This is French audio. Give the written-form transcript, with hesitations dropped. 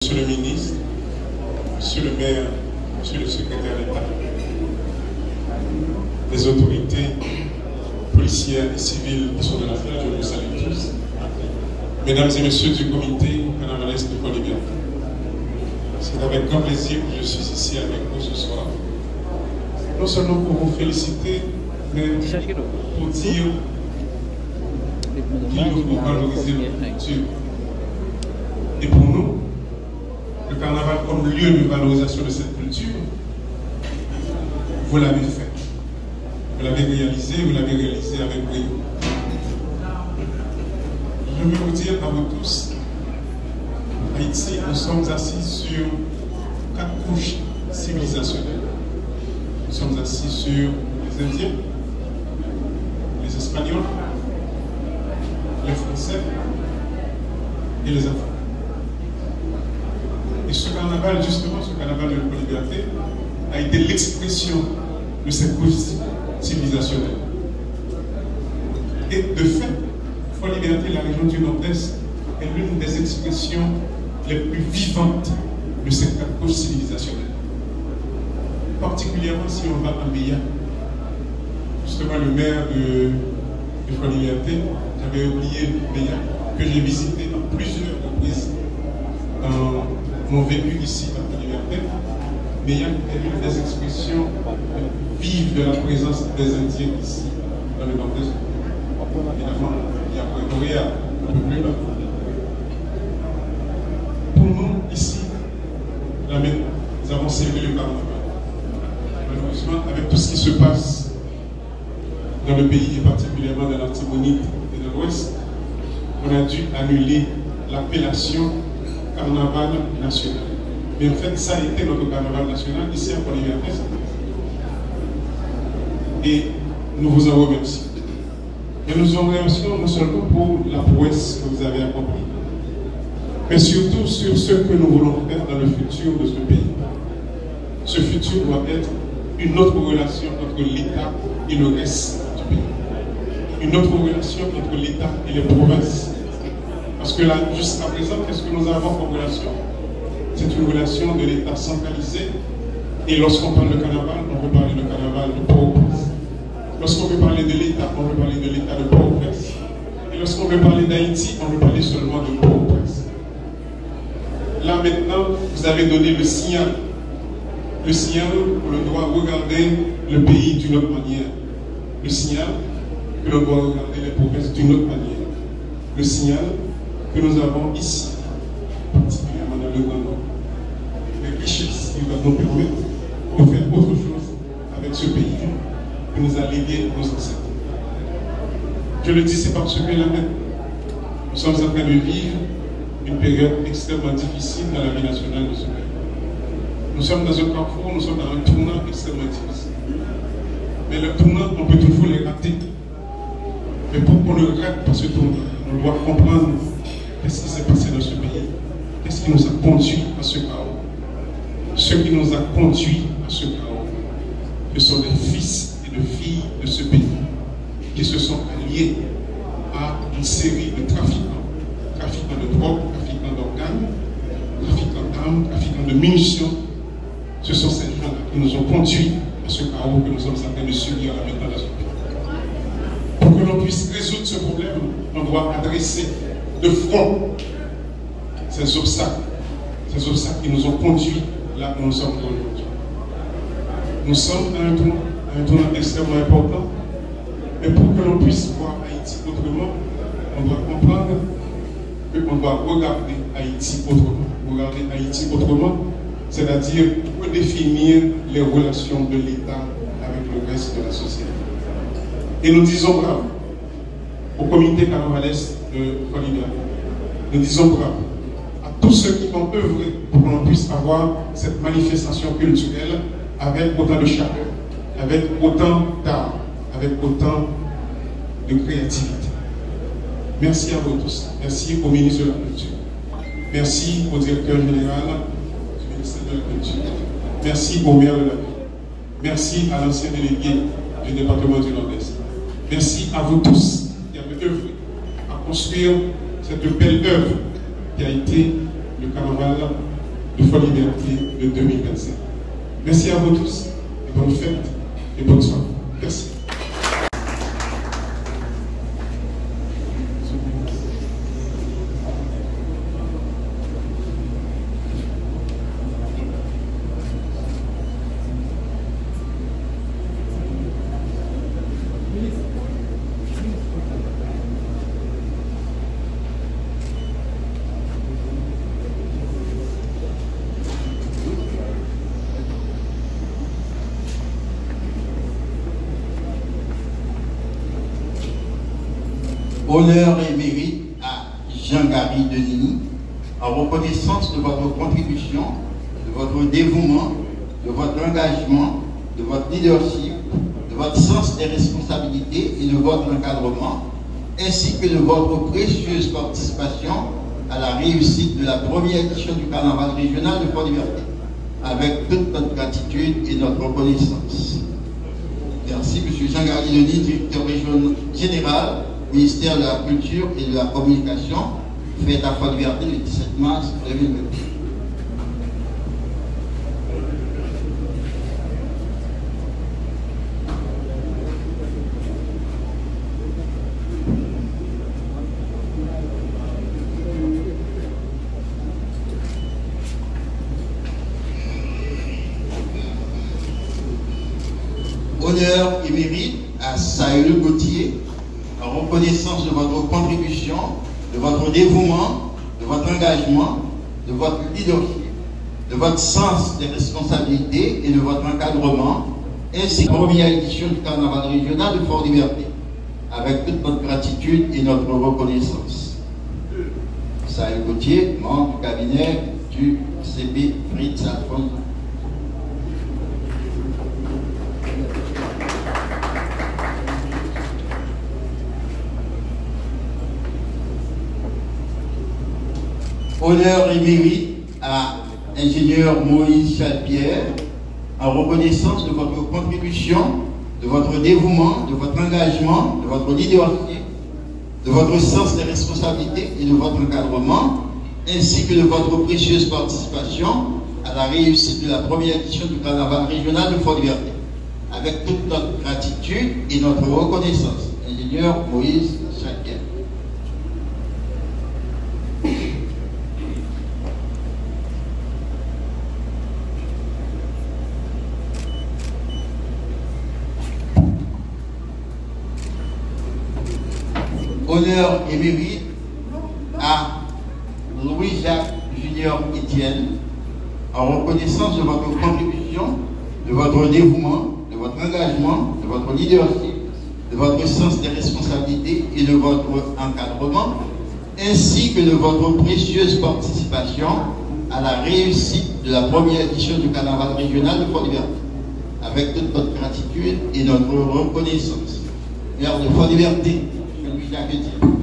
Monsieur le ministre, Monsieur le maire, Monsieur le secrétaire d'État, les autorités policières et civiles qui sont dans la salle, je vous salue tous. Mesdames et messieurs du comité carnavalesque de Colibia, c'est avec grand plaisir que je suis ici avec vous ce soir. Non seulement pour vous féliciter, mais pour dire qu'il nous faut valoriser notre culture. Et pour nous, le carnaval comme lieu de valorisation de cette culture, vous l'avez fait. Vous l'avez réalisé avec brio. Je veux vous dire à vous tous, Haïti, nous sommes assis sur 4 couches civilisationnelles. Nous sommes assis sur les Indiens, les Espagnols, les Français et les Africains. Et ce carnaval, justement, ce carnaval de la liberté, a été l'expression de cette couche civilisationnelle. Et de fait, Folie Liberté, la région du Nord-Est, est l'une des expressions les plus vivantes de cette couche civilisationnelle. Particulièrement si on va à Béa. Justement, le maire de Folie Liberté, j'avais oublié Béa, que j'ai visité à plusieurs reprises dans mon vécu ici à la liberté, mais il y a l'une des expressions vives de la présence des Indiens ici, dans le Nord-Est. Évidemment, il y a Pretoria, un peu plus là. Pour nous, ici, nous avons célébré le carnaval. Malheureusement, avec tout ce qui se passe dans le pays, et particulièrement dans l'Artibonite et dans l'Ouest, on a dû annuler l'appellation carnaval national. Mais en fait, ça a été notre carnaval national ici à Colibia. Et nous vous en remercions. Et nous en remercions non seulement pour la prouesse que vous avez accomplie, mais surtout sur ce que nous voulons faire dans le futur de ce pays. Ce futur doit être une autre relation entre l'État et le reste du pays. Une autre relation entre l'État et les provinces. Parce que là, jusqu'à présent, qu'est-ce que nous avons comme relation? C'est une relation de l'État centralisé. Et lorsqu'on parle de carnaval, on peut parler de carnaval de Port-au-Prince. Lorsqu'on veut parler de l'État, on veut parler de l'État de Port-au-Prince. Et lorsqu'on veut parler d'Haïti, on veut parler seulement de Port-au-Prince. Là maintenant, vous avez donné le signal. Le signal que l'on doit regarder le pays d'une autre manière. Le signal que l'on doit regarder les provinces d'une autre manière. Le signal que nous avons ici, particulièrement dans le Grand Nord, les richesses qui vont nous permettre de faire autre chose avec ce pays que nous a légué nos ancêtres. Je le dis, c'est parce que là même, nous sommes en train de vivre une période extrêmement difficile dans la vie nationale de ce pays. Nous sommes dans un carrefour, nous sommes dans un tournant extrêmement difficile. Mais le tournant, on peut toujours les rater. Mais pour qu'on ne rate pas ce tournant, on doit comprendre qu'est-ce qui s'est passé dans ce pays. Qu'est-ce qui nous a conduit à ce chaos. Ce qui nous a conduit à ce chaos, ce sont des fils et de filles de ce pays qui se sont alliés à une série de trafiquants. Trafiquants de drogue, trafiquants d'organes, trafiquants d'armes, trafiquants de munitions. Ce sont ces gens-là qui nous ont conduits à ce chaos que nous sommes en train de subir là maintenant dans ce pays. Pour que l'on puisse résoudre ce problème, on doit adresser de front ces obstacles qui nous ont conduits là où nous sommes aujourd'hui. Nous sommes à un tournant extrêmement important, mais pour que l'on puisse voir Haïti autrement, on doit comprendre qu'on doit regarder Haïti autrement. Regarder Haïti autrement, c'est-à-dire redéfinir les relations de l'État avec le reste de la société. Et nous disons bravo au comité carnavalesque de Colibia. Nous disons bravo à tous ceux qui ont œuvré pour qu'on puisse avoir cette manifestation culturelle avec autant de chaleur, avec autant d'art, avec autant de créativité. Merci à vous tous. Merci au ministre de la Culture. Merci au directeur général du ministère de la Culture. Merci au maire de la ville. Merci à l'ancien délégué du département du Nord-Est. Merci à vous tous qui avez œuvré à construire cette belle œuvre qui a été le carnaval de Fort Liberté de 2025. Merci à vous tous, et bonne fête et bonne soirée. Merci. Honneur et mérite à Jean-Gary Denis, en reconnaissance de votre contribution, de votre dévouement, de votre engagement, de votre leadership, de votre sens des responsabilités et de votre encadrement, ainsi que de votre précieuse participation à la réussite de la première édition du carnaval régional de Fort Liberté, avec toute notre gratitude et notre reconnaissance. Merci, M. Jean-Gary Denis, directeur régional général, ministère de la Culture et de la Communication, fête à Fort Liberté le 17 mars 2021. Honneur et mérite à Saül Gauthier, en reconnaissance de votre contribution, de votre dévouement, de votre engagement, de votre leadership, de votre sens des responsabilités et de votre encadrement, ainsi que la première édition du carnaval régional de Fort Liberté, avec toute notre gratitude et notre reconnaissance. Saül Gauthier, membre du cabinet du CP Fritz Alphonse. Honneur et mérite à ingénieur Moïse Chalpierre, en reconnaissance de votre contribution, de votre dévouement, de votre engagement, de votre leadership, de votre sens des responsabilités et de votre encadrement, ainsi que de votre précieuse participation à la réussite de la première édition du carnaval régional de Fort Liberté, avec toute notre gratitude et notre reconnaissance. Ingénieur Moïse Chalpierre. Honneur et mérite à Louis-Jacques Junior Etienne, en reconnaissance de votre contribution, de votre dévouement, de votre engagement, de votre leadership, de votre sens des responsabilités et de votre encadrement, ainsi que de votre précieuse participation à la réussite de la première édition du carnaval régional de Fort Liberté, avec toute notre gratitude et notre reconnaissance. Maire de Fort Liberté, Louis-Jacques Etienne.